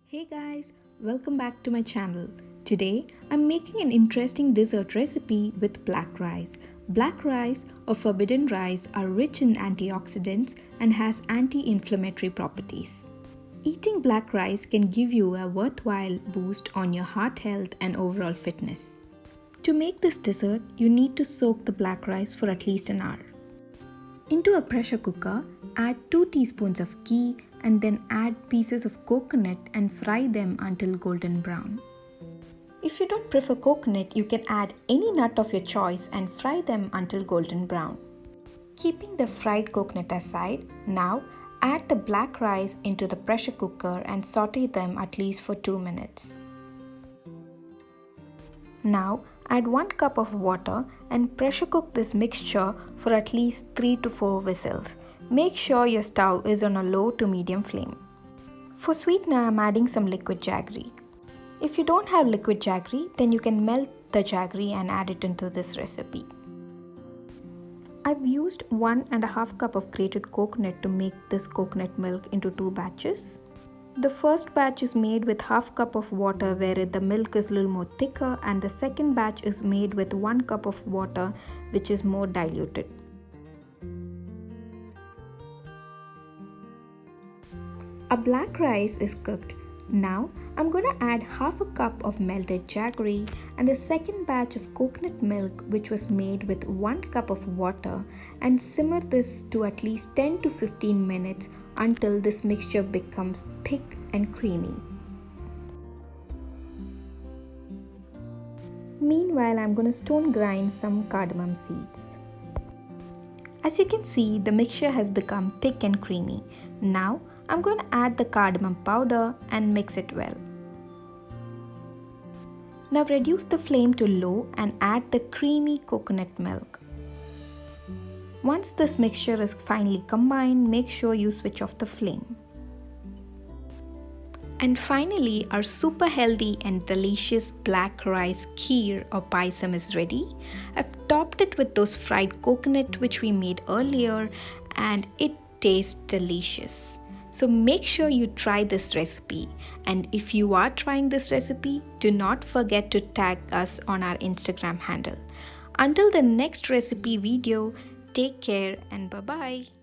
Hey guys, welcome back to my channel. Today I'm making an interesting dessert recipe with black rice. Black rice or forbidden rice are rich in antioxidants and has anti-inflammatory properties. Eating black rice can give you a worthwhile boost on your heart health and overall fitness. To make this dessert, you need to soak the black rice for at least an hour. Into a pressure cooker, add 2 teaspoons of ghee and then add pieces of coconut and fry them until golden brown. If you don't prefer coconut, you can add any nut of your choice and fry them until golden brown. Keeping the fried coconut aside, now add the black rice into the pressure cooker and saute them at least for 2 minutes. Now add 1 cup of water and pressure cook this mixture for at least 3 to 4 whistles. Make sure your stove is on a low to medium flame. For sweetener, I am adding some liquid jaggery. If you don't have liquid jaggery, then you can melt the jaggery and add it into this recipe. I've used 1.5 cup of grated coconut to make this coconut milk into 2 batches. The first batch is made with half cup of water where the milk is a little more thicker, and the second batch is made with 1 cup of water which is more diluted. Our black rice is cooked. Now I'm going to add half a cup of melted jaggery and the second batch of coconut milk which was made with 1 cup of water, and simmer this to at least 10 to 15 minutes until this mixture becomes thick and creamy. Meanwhile, I'm going to stone grind some cardamom seeds. As you can see, the mixture has become thick and creamy. Now I'm going to add the cardamom powder and mix it well. Now reduce the flame to low and add the creamy coconut milk. Once this mixture is finely combined, make sure you switch off the flame. And finally, our super healthy and delicious black rice kheer or payasam is ready. I've topped it with those fried coconut which we made earlier, and it tastes delicious. So make sure you try this recipe, and if you are trying this recipe, do not forget to tag us on our Instagram handle. Until the next recipe video, take care and bye-bye.